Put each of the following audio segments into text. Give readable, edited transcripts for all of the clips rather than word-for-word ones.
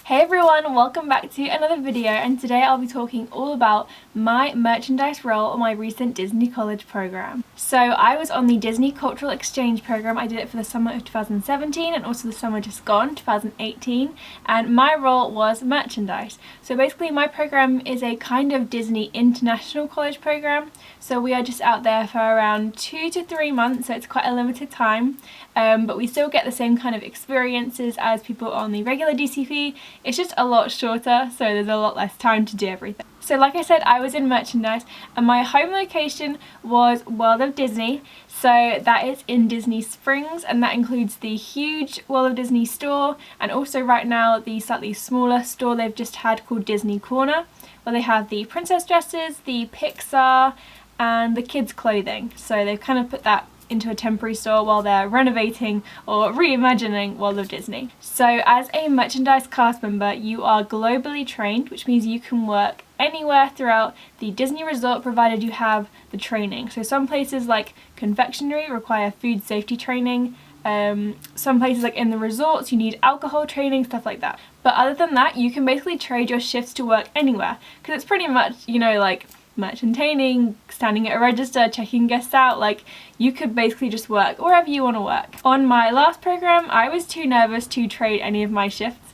Hey everyone, welcome back to another video, and today I'll be talking all about my merchandise role on my recent Disney College program. So I was on the Disney Cultural Exchange program. I did it for the summer of 2017 and also the summer just gone, 2018, and my role was merchandise. So basically my program is a kind of Disney international college program, so we are just out there for around 2 to 3 months, so it's quite a limited time, but we still get the same kind of experiences as people on the regular DCP. It's just a lot shorter, so there's a lot less time to do everything. So like I said, I was in merchandise and my home location was World of Disney. So that is in Disney Springs, and that includes the huge World of Disney store and also right now the slightly smaller store they've just had called Disney Corner, where they have the princess dresses, the Pixar and the kids clothing. So they've kind of put that into a temporary store while they're renovating or reimagining World of Disney. So as a merchandise cast member, you are globally trained, which means you can work anywhere throughout the Disney resort provided you have the training. So some places like confectionery require food safety training. Some places like in the resorts you need alcohol training, stuff like that. But other than that, you can basically trade your shifts to work anywhere, because it's pretty much, you know, like merchanting, standing at a register, checking guests out. Like, you could basically just work wherever you want to work. On my last program, I was too nervous to trade any of my shifts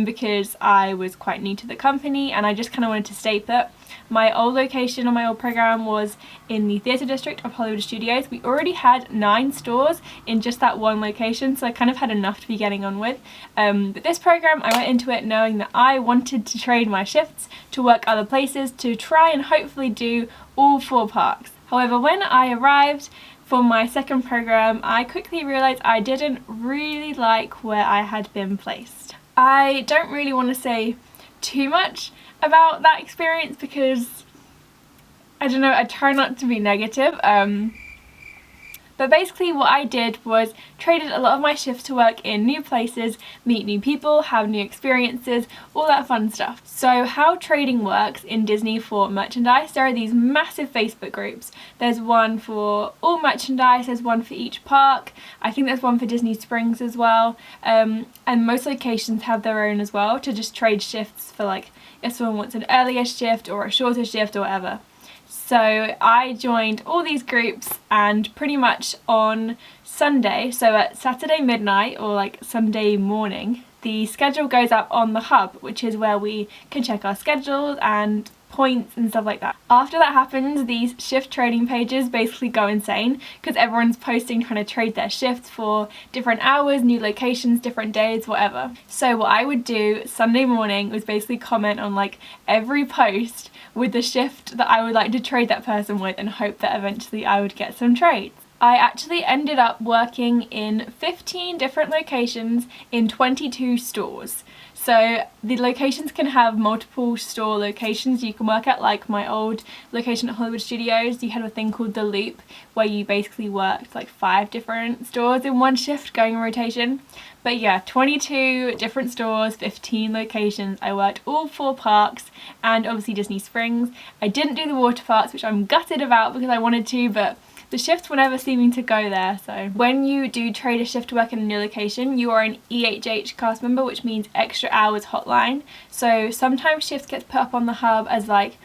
because I was quite new to the company and I just kind of wanted to stay put. My old location on my old program was in the theatre district of Hollywood Studios. We already had 9 stores in just that one location, so I kind of had enough to be getting on with. But this program, I went into it knowing that I wanted to trade my shifts to work other places to try and hopefully do all 4 parks. However, when I arrived for my second program, I quickly realised I didn't really like where I had been placed. I don't really want to say too much about that experience because, I don't know, I try not to be negative. But basically what I did was traded a lot of my shifts to work in new places, meet new people, have new experiences, all that fun stuff. So how trading works in Disney for merchandise, there are these massive Facebook groups. There's one for all merchandise, there's one for each park, I think there's one for Disney Springs as well, and most locations have their own as well to just trade shifts for, like, if someone wants an earlier shift or a shorter shift or whatever. So I joined all these groups, and pretty much on Sunday, so at Saturday midnight or like Sunday morning, the schedule goes up on the hub, which is where we can check our schedules and points and stuff like that. After that happens, these shift trading pages basically go insane because everyone's posting trying to trade their shifts for different hours, new locations, different days, whatever. So what I would do Sunday morning was basically comment on like every post with the shift that I would like to trade that person with and hope that eventually I would get some trades. I actually ended up working in 15 different locations in 22 stores. So the locations can have multiple store locations you can work at. Like my old location at Hollywood Studios, you had a thing called The Loop where you basically worked like 5 different stores in one shift going in rotation. But yeah, 22 different stores, 15 locations. I worked all 4 parks and obviously Disney Springs. I didn't do the water parks, which I'm gutted about because I wanted to, but the shifts were never seeming to go there. So when you do trade a shift to work in a new location, you are an EHH cast member, which means extra hours hotline. So sometimes shifts get put up on the hub as like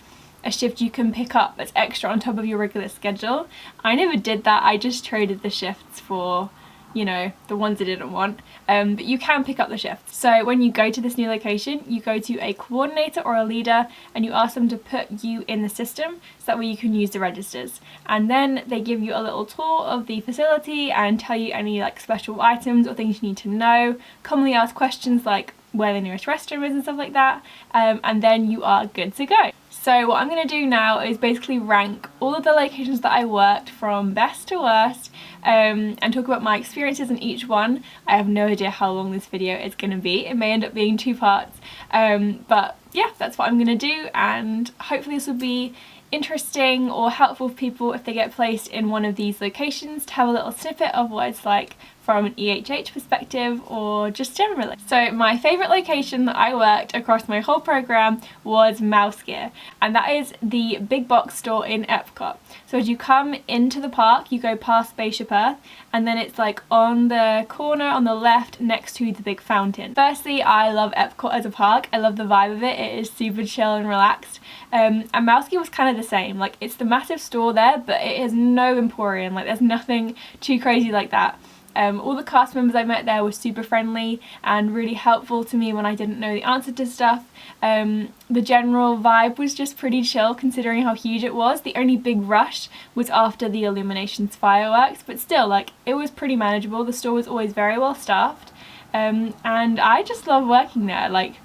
a shift you can pick up that's extra on top of your regular schedule. I never did that. I just traded the shifts for, you know, the ones I didn't want, but you can pick up the shifts. So when you go to this new location, you go to a coordinator or a leader and you ask them to put you in the system so that way you can use the registers. And then they give you a little tour of the facility and tell you any like special items or things you need to know, commonly asked questions like where the nearest restroom is and stuff like that, and then you are good to go. So what I'm going to do now is basically rank all of the locations that I worked from best to worst, and talk about my experiences in each one. I have no idea how long this video is going to be. It may end up being 2 parts, but yeah, that's what I'm going to do, and hopefully this will be interesting or helpful for people if they get placed in one of these locations to have a little snippet of what it's like from an EHH perspective or just generally. So my favourite location that I worked across my whole programme was Mouse Gear, and that is the big box store in Epcot. So as you come into the park, you go past Spaceship Earth, and then it's like on the corner on the left next to the big fountain. Firstly, I love Epcot as a park. I love the vibe of it. It is super chill and relaxed. And Mouse Gear was kind of the same. Like, it's the massive store there, but it is no Emporium. Like, there's nothing too crazy like that. All the cast members I met there were super friendly and really helpful to me when I didn't know the answer to stuff. The general vibe was just pretty chill considering how huge it was. The only big rush was after the Illuminations fireworks, but still, like, it was pretty manageable. The store was always very well staffed, and I just love working there. Like,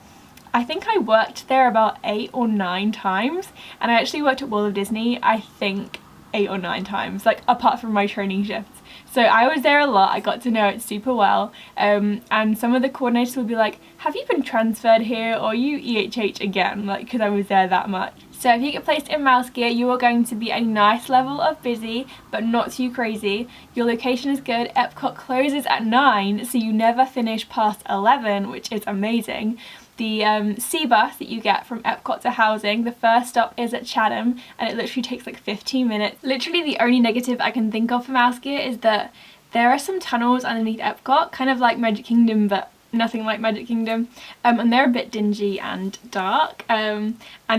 I think I worked there about 8 or 9 times, and I actually worked at World of Disney, I think 8 or 9 times, like, apart from my training shifts. So I was there a lot. I got to know it super well, and some of the coordinators would be like, have you been transferred here, or are you EHH again, like, because I was there that much. So if you get placed in Mouse Gear, you are going to be a nice level of busy, but not too crazy. Your location is good. Epcot closes at 9, so you never finish past 11, which is amazing. The C bus that you get from Epcot to housing, the first stop is at Chatham, and it literally takes like 15 minutes. Literally the only negative I can think of for Mouse Gear is that there are some tunnels underneath Epcot, kind of like Magic Kingdom, but nothing like Magic Kingdom, and they're a bit dingy and dark, and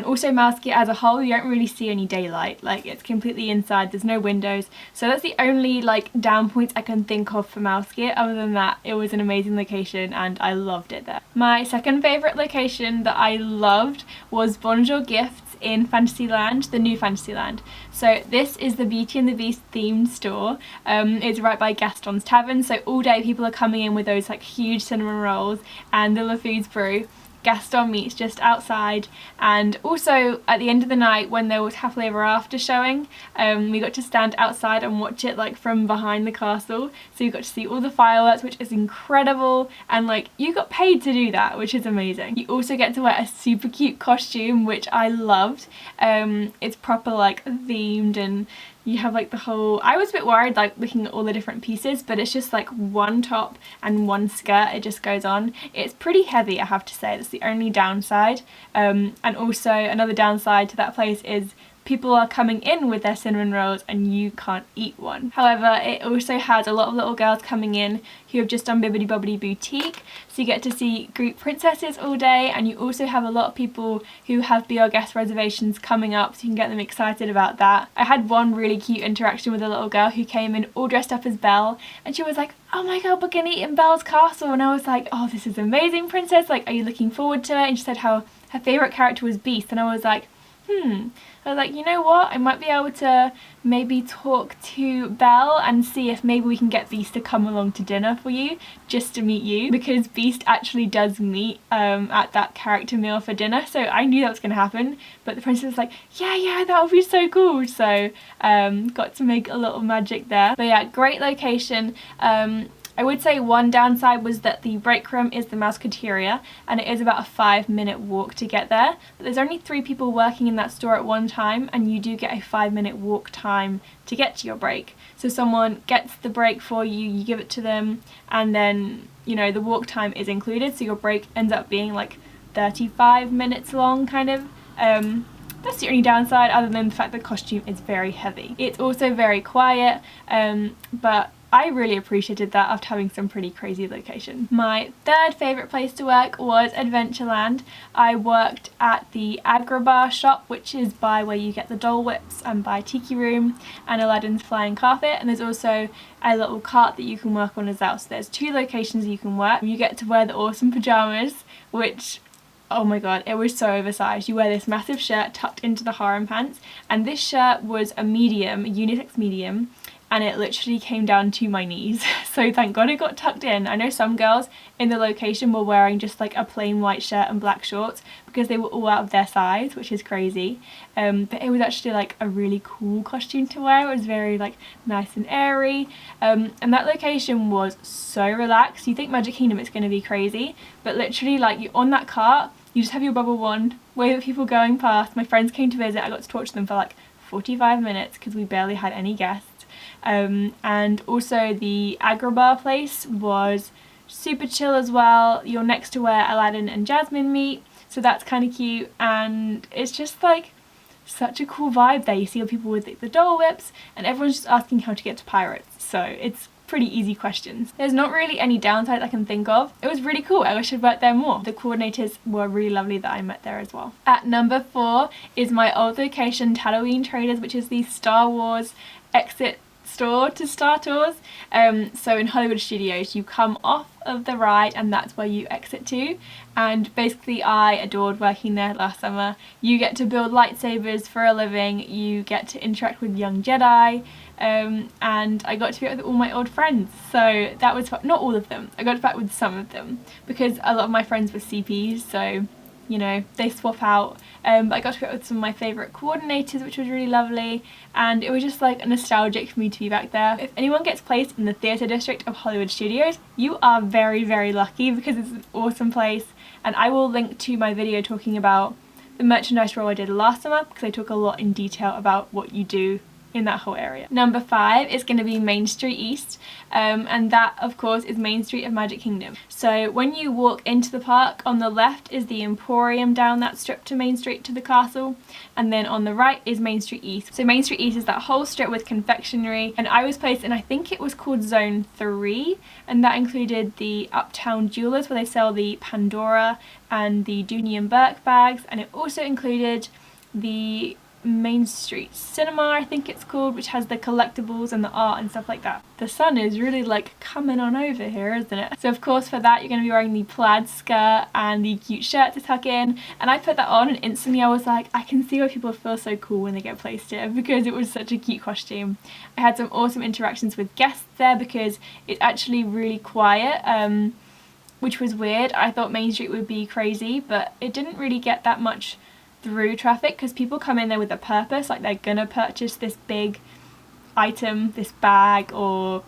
also Mouse Gear as a whole, you don't really see any daylight. Like, it's completely inside, there's no windows, so that's the only like down points I can think of for Mouse Gear. Other than that, it was an amazing location and I loved it there. My second favourite location that I loved was Bonjour Gifts in Fantasyland, the new Fantasyland. So this is the Beauty and the Beast themed store. It's right by Gaston's Tavern, so all day people are coming in with those like huge cinnamon rolls and the LaFood's brew. Gaston meets just outside, and also at the end of the night when there was Happily Ever After showing, we got to stand outside and watch it like from behind the castle, so you got to see all the fireworks, which is incredible, and like you got paid to do that, which is amazing. You also get to wear a super cute costume, which I loved. It's proper like themed, and you have like the whole, I was a bit worried like looking at all the different pieces, but it's just like one top and one skirt, it just goes on. It's pretty heavy, I have to say. That's the only downside, and also another downside to that place is people are coming in with their cinnamon rolls and you can't eat one. However, it also has a lot of little girls coming in who have just done Bibbidi Bobbidi Boutique, so you get to see group princesses all day, and you also have a lot of people who have Be Our Guest reservations coming up, so you can get them excited about that. I had one really cute interaction with a little girl who came in all dressed up as Belle, and she was like, oh my god, we're gonna eat in Belle's castle, and I was like, oh, this is amazing, princess, like, are you looking forward to it? And she said how her favourite character was Beast, and I was like, I was like, you know what, I might be able to maybe talk to Belle and see if maybe we can get Beast to come along to dinner for you, just to meet you, because Beast actually does meet at that character meal for dinner, so I knew that was going to happen, but the princess was like, yeah, that would be so cool, so got to make a little magic there. But yeah, great location. I would say one downside was that the break room is the Mouseketeria, and it is about a 5-minute walk to get there. But there's only 3 people working in that store at one time, and you do get a 5-minute walk time to get to your break. So someone gets the break for you, you give it to them, and then, you know, the walk time is included, so your break ends up being like 35 minutes long, kind of. That's the only downside, other than the fact the costume is very heavy. It's also very quiet, but I really appreciated that after having some pretty crazy locations. My third favourite place to work was Adventureland. I worked at the Agrabah shop, which is by where you get the Dole Whips, and by Tiki Room and Aladdin's Flying Carpet, and there's also a little cart that you can work on as well. So there's 2 locations you can work. You get to wear the awesome pyjamas, which, oh my god, it was so oversized. You wear this massive shirt tucked into the harem pants, and this shirt was a medium, a unisex medium, and it literally came down to my knees, so thank god it got tucked in. I know some girls in the location were wearing just like a plain white shirt and black shorts because they were all out of their size, which is crazy, but it was actually like a really cool costume to wear. It was very like nice and airy, and that location was so relaxed. You think Magic Kingdom it's going to be crazy, but literally like you're on that cart, you just have your bubble wand, wave at people going past. My friends came to visit, I got to talk to them for like 45 minutes because we barely had any guests. And also the Agrabah place was super chill as well. You're next to where Aladdin and Jasmine meet, so that's kind of cute, and it's just like such a cool vibe there. You see all people with the Dole Whips, and everyone's just asking how to get to Pirates, so it's pretty easy questions. There's not really any downsides I can think of. It was really cool. I wish I'd worked there more. The coordinators were really lovely that I met there as well. At number 4 is my old location, Tatooine Traders, which is the Star Wars exit store to Star Tours. So in Hollywood Studios you come off of the ride and that's where you exit to, and basically I adored working there last summer. You get to build lightsabers for a living, you get to interact with young Jedi, and I got to be out with all my old friends, so that was fun. Not all of them, I got to be out with some of them because a lot of my friends were CPs, so you know, they swap out. But I got to be out with some of my favourite coordinators, which was really lovely, and it was just like nostalgic for me to be back there. If anyone gets placed in the theatre district of Hollywood Studios, you are very, very lucky because it's an awesome place, and I will link to my video talking about the merchandise role I did last summer because I talk a lot in detail about what you do in that whole area. Number 5 is going to be Main Street East, and that of course is Main Street of Magic Kingdom. So when you walk into the park, on the left is the Emporium down that strip to Main Street to the castle, and then on the right is Main Street East. So Main Street East is that whole strip with confectionery, and I was placed in, I think it was called Zone 3, and that included the Uptown Jewelers where they sell the Pandora and the Dooney and Burke bags, and it also included the Main Street Cinema, I think it's called, which has the collectibles and the art and stuff like that. The sun is really like coming on over here, isn't it? So of course for that you're going to be wearing the plaid skirt and the cute shirt to tuck in, and I put that on and instantly I was like, I can see why people feel so cool when they get placed here because it was such a cute costume. I had some awesome interactions with guests there because it's actually really quiet, which was weird. I thought Main Street would be crazy, but it didn't really get that much through traffic because people come in there with a purpose, like they're gonna purchase this big item, this bag, or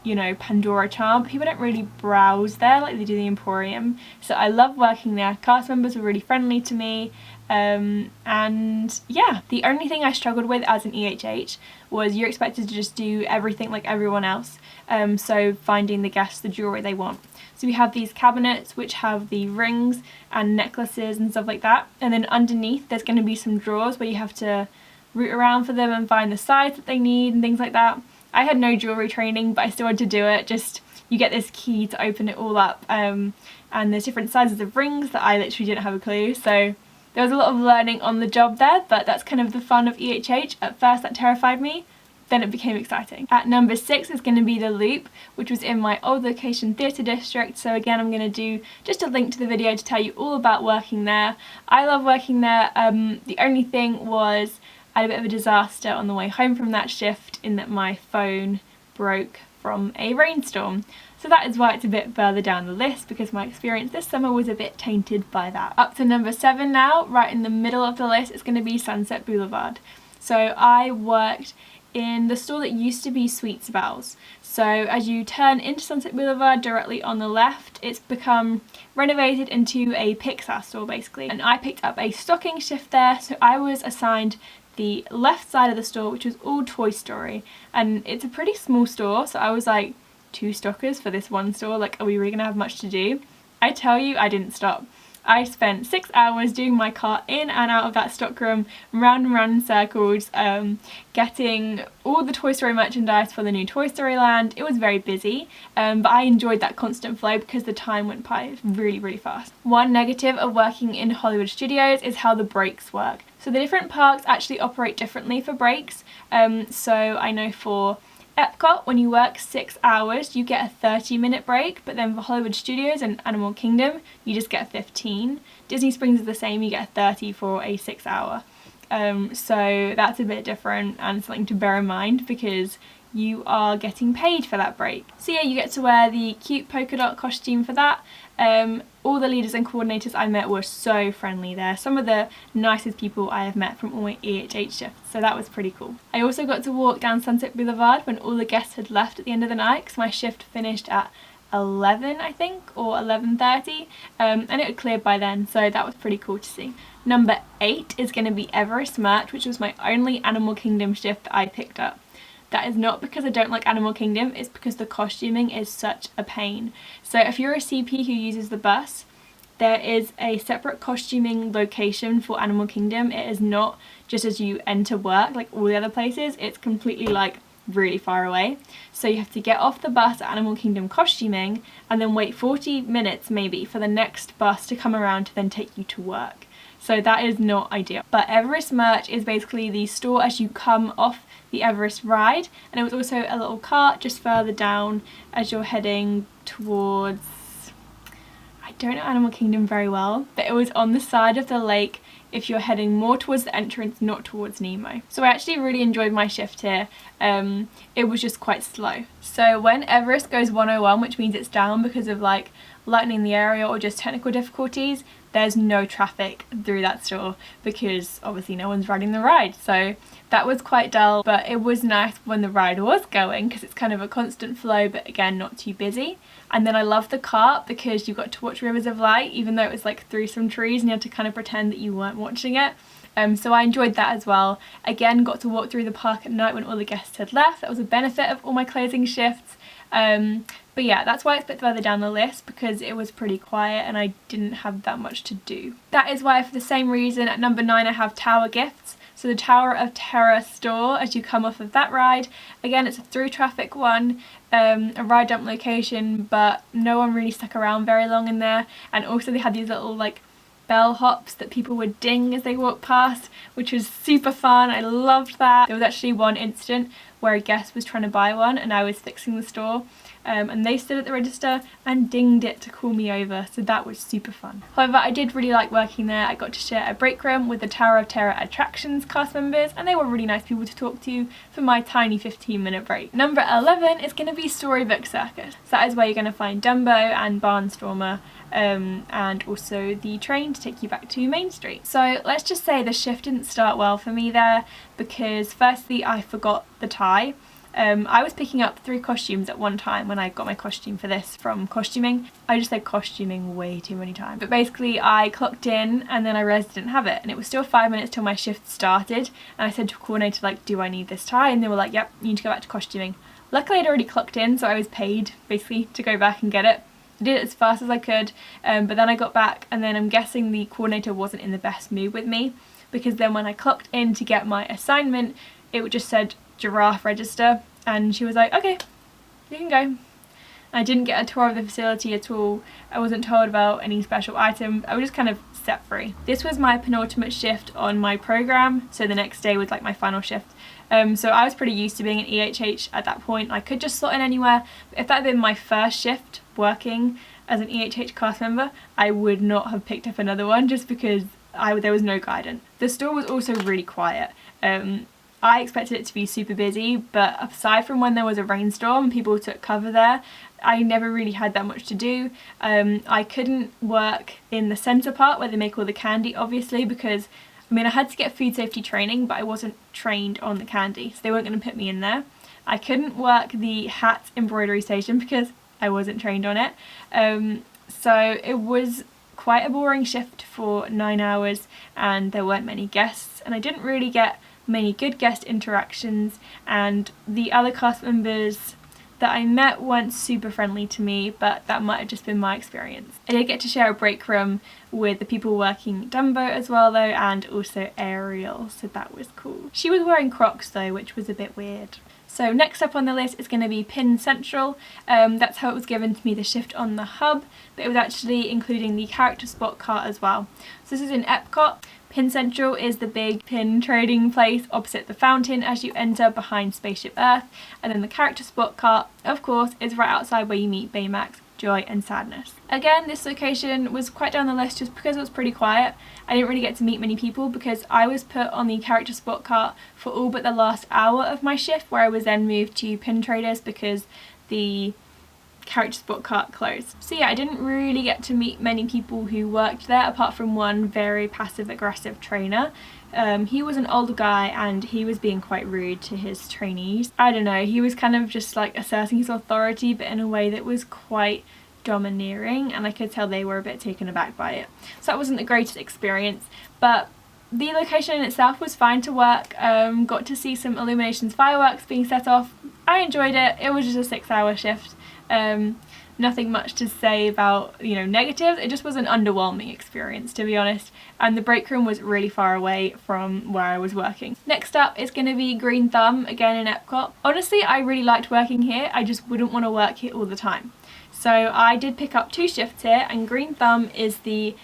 you know, Pandora charm. People don't really browse there like they do the Emporium, so I love working there. Cast members were really friendly to me, and yeah, the only thing I struggled with as an EHH was you're expected to just do everything like everyone else, so finding the guests the jewelry they want. So we have these cabinets which have the rings and necklaces and stuff like that, and then underneath there's going to be some drawers where you have to root around for them and find the size that they need and things like that. I had no jewelry training, but I still had to do it. Just you get this key to open it all up, and there's different sizes of rings that I literally didn't have a clue, so there was a lot of learning on the job there, but that's kind of the fun of EHH. At first that terrified me, then it became exciting. At number 6 is going to be the Loop, which was in my old location theatre district, so again I'm going to do just a link to the video to tell you all about working there. I love working there. The only thing was I had a bit of a disaster on the way home from that shift in that my phone broke from a rainstorm. So that is why it's a bit further down the list, because my experience this summer was a bit tainted by that. Up to number 7 now, right in the middle of the list, is going to be Sunset Boulevard. So I worked in the store that used to be Sweets Bells. So as you turn into Sunset Boulevard directly on the left, it's become renovated into a Pixar store basically. And I picked up a stocking shift there, so I was assigned the left side of the store, which was all Toy Story. And it's a pretty small store, so I was like, 2 stockers for this one store, like are we really gonna have much to do? I tell you, I didn't stop. I spent 6 hours doing my cart in and out of that stockroom, round and round in circles, getting all the Toy Story merchandise for the new Toy Story Land. It was very busy, but I enjoyed that constant flow because the time went by really, really fast. One negative of working in Hollywood Studios is how the breaks work. So the different parks actually operate differently for breaks. So I know for Epcot, when you work 6 hours, you get a 30-minute break, but then for Hollywood Studios and Animal Kingdom, you just get 15. Disney Springs is the same, you get 30 for a 6 hour. So that's a bit different and something to bear in mind because you are getting paid for that break. So yeah, you get to wear the cute polka dot costume for that. All the leaders and coordinators I met were so friendly there. Some of the nicest people I have met from all my EHH shifts, so that was pretty cool. I also got to walk down Sunset Boulevard when all the guests had left at the end of the night because my shift finished at 11 I think, or 11:30, and it had cleared by then, so that was pretty cool to see. Number 8 is going to be Everest Merch, which was my only Animal Kingdom shift that I picked up. That is not because I don't like Animal Kingdom, it's because the costuming is such a pain. So if you're a CP who uses the bus, there is a separate costuming location for Animal Kingdom. It is not just as you enter work like all the other places, it's completely like really far away. So you have to get off the bus at Animal Kingdom costuming and then wait 40 minutes maybe for the next bus to come around to then take you to work. So that is not ideal. But Everest merch is basically the store as you come off the Everest ride, and it was also a little cart just further down as you're heading towards, I don't know Animal Kingdom very well, but it was on the side of the lake if you're heading more towards the entrance, not towards Nemo. So I actually really enjoyed my shift here. It was just quite slow. So when Everest goes 101, which means it's down because of like lightning in the area or just technical difficulties, there's no traffic through that store because obviously no one's riding the ride. So that was quite dull, but it was nice when the ride was going because it's kind of a constant flow, but again not too busy. And then I loved the cart because you got to watch Rivers of Light even though it was like through some trees and you had to kind of pretend that you weren't watching it. So I enjoyed that as well. Again, got to walk through the park at night when all the guests had left. That was a benefit of all my closing shifts. But yeah, that's why it's a bit further down the list, because it was pretty quiet and I didn't have that much to do. That is why, for the same reason, at number 9 I have Tower Gifts. So the Tower of Terror store as you come off of that ride. Again, it's a through traffic one, a ride dump location, but no one really stuck around very long in there. And also they had these little like bell hops that people would ding as they walked past, which was super fun. I loved that. There was actually one incident where a guest was trying to buy one and I was fixing the store, and they stood at the register and dinged it to call me over, so that was super fun. However, I did really like working there. I got to share a break room with the Tower of Terror attractions cast members, and they were really nice people to talk to for my tiny 15-minute break. Number 11 is going to be Storybook Circuit. So that is where you're going to find Dumbo and Barnstormer, and also the train to take you back to Main Street. So let's just say the shift didn't start well for me there, because firstly I forgot the tie. I was picking up 3 costumes at one time when I got my costume for this from costuming. I just said costuming way too many times. But basically I clocked in and then I realised I didn't have it, and it was still 5 minutes till my shift started, and I said to a coordinator like, do I need this tie? And they were like, yep, you need to go back to costuming. Luckily I'd already clocked in, so I was paid basically to go back and get it. I did it as fast as I could, but then I got back and then I'm guessing the coordinator wasn't in the best mood with me, because then when I clocked in to get my assignment, it just said giraffe register, and she was like, okay, you can go. I didn't get a tour of the facility at all. I wasn't told about any special items. I was just kind of set free. This was my penultimate shift on my program, so the next day was like my final shift. So I was pretty used to being an EHH at that point. I could just slot in anywhere. But if that had been my first shift working as an EHH cast member, I would not have picked up another one just because there was no guidance. The store was also really quiet. I expected it to be super busy, but aside from when there was a rainstorm and people took cover there, I never really had that much to do. I couldn't work in the centre part where they make all the candy, obviously, because I mean I had to get food safety training, but I wasn't trained on the candy, so they weren't going to put me in there. I couldn't work the hat embroidery station because I wasn't trained on it. So it was quite a boring shift for 9 hours, and there weren't many guests, and I didn't really get many good guest interactions, and the other cast members that I met weren't super friendly to me, but that might have just been my experience. I did get to share a break room with the people working Dumbo as well though, and also Ariel, so that was cool. She was wearing Crocs though, which was a bit weird. So next up on the list is going to be Pin Central. That's how it was given to me, the shift on the hub, but it was actually including the character spot cart as well. So this is in Epcot. Pin Central is the big pin trading place opposite the fountain as you enter behind Spaceship Earth, and then the character spot cart, of course, is right outside where you meet Baymax, Joy and Sadness. Again, this location was quite down the list just because it was pretty quiet. I didn't really get to meet many people because I was put on the character spot cart for all but the last hour of my shift, where I was then moved to Pin Traders because the character spot cart closed. So yeah, I didn't really get to meet many people who worked there apart from one very passive aggressive trainer. He was an older guy and he was being quite rude to his trainees. I don't know, he was kind of just like asserting his authority, but in a way that was quite domineering, and I could tell they were a bit taken aback by it. So that wasn't the greatest experience, but The location in itself was fine to work. Got to see some Illuminations fireworks being set off. I enjoyed it. It was just a 6-hour shift. Nothing much to say about, you know, negatives. It just was an underwhelming experience, to be honest. And the break room was really far away from where I was working. Next up is going to be Green Thumb, again in Epcot. Honestly, I really liked working here. I just wouldn't want to work here all the time. So I did pick up 2 shifts here, and Green Thumb is the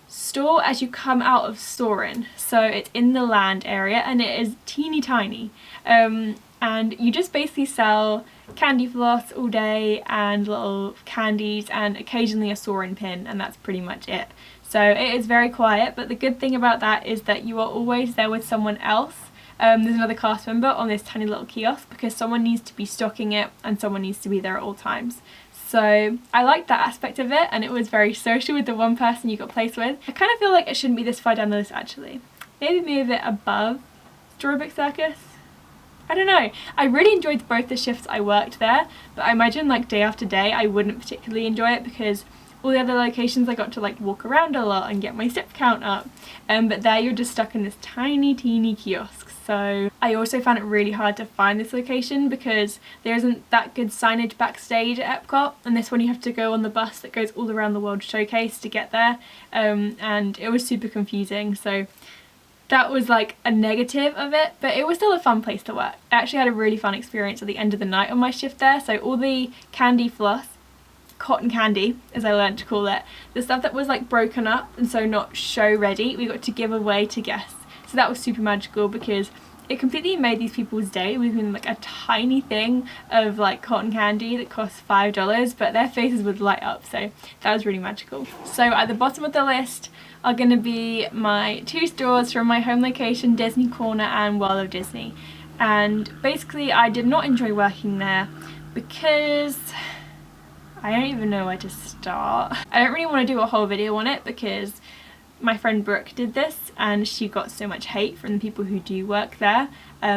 store as you come out of Soarin'. So it's in the land area and it is teeny tiny. And you just basically sell candy floss all day and little candies and occasionally a Soarin' pin, and that's pretty much it. So it is very quiet, but the good thing about that is that you are always there with someone else. There's another cast member on this tiny little kiosk because someone needs to be stocking it and someone needs to be there at all times. So I liked that aspect of it, and it was very social with the one person you got placed with. I kind of feel like it shouldn't be this far down the list actually. Maybe move it above Storybook Circus? I don't know. I really enjoyed both the shifts I worked there, but I imagine like day after day I wouldn't particularly enjoy it because all the other locations I got to like walk around a lot and get my step count up. But there you're just stuck in this tiny teeny kiosk. So I also found it really hard to find this location because there isn't that good signage backstage at Epcot, and this one you have to go on the bus that goes all around the World Showcase to get there, and it was super confusing. So that was like a negative of it, but it was still a fun place to work. I actually had a really fun experience at the end of the night on my shift there. So all the candy floss, cotton candy as I learned to call it, the stuff that was like broken up and so not show ready, we got to give away to guests. So that was super magical because it completely made these people's day with like a tiny thing of like cotton candy that cost $5, but their faces would light up, so that was really magical. So at the bottom of the list are going to be my 2 stores from my home location, Disney Corner and World of Disney. And basically I did not enjoy working there because I don't even know where to start. I don't really want to do a whole video on it because my friend Brooke did this and she got so much hate from the people who do work there,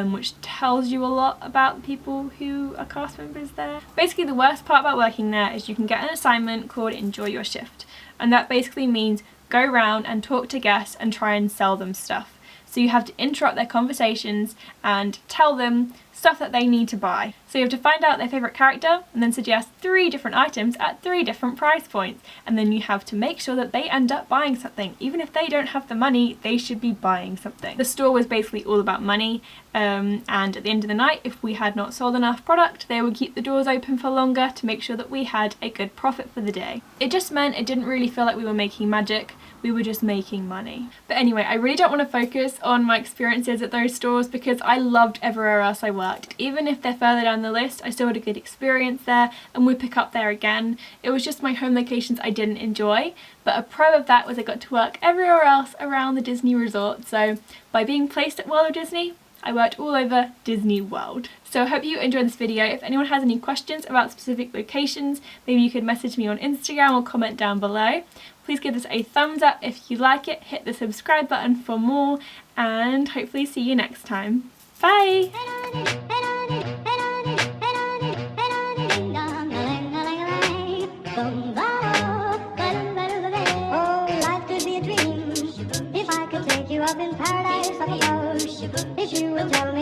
which tells you a lot about the people who are cast members there. Basically the worst part about working there is you can get an assignment called Enjoy Your Shift, and that basically means go around and talk to guests and try and sell them stuff. So you have to interrupt their conversations and tell them stuff that they need to buy. So you have to find out their favourite character and then suggest 3 different items at 3 different price points, and then you have to make sure that they end up buying something. Even if they don't have the money, they should be buying something. The store was basically all about money, and at the end of the night, if we had not sold enough product, they would keep the doors open for longer to make sure that we had a good profit for the day. It just meant it didn't really feel like we were making magic, we were just making money. But anyway, I really don't want to focus on my experiences at those stores because I loved everywhere else I worked. Even if they're further down the list, I still had a good experience there and would pick up there again. It was just my home locations I didn't enjoy, but a pro of that was I got to work everywhere else around the Disney resort. So by being placed at World of Disney, I worked all over Disney World. So I hope you enjoyed this video. If anyone has any questions about specific locations, maybe you could message me on Instagram or comment down below. Please give this a thumbs up if you like it, hit the subscribe button for more, and hopefully see you next time. Bye! Up in paradise up above, if you would tell me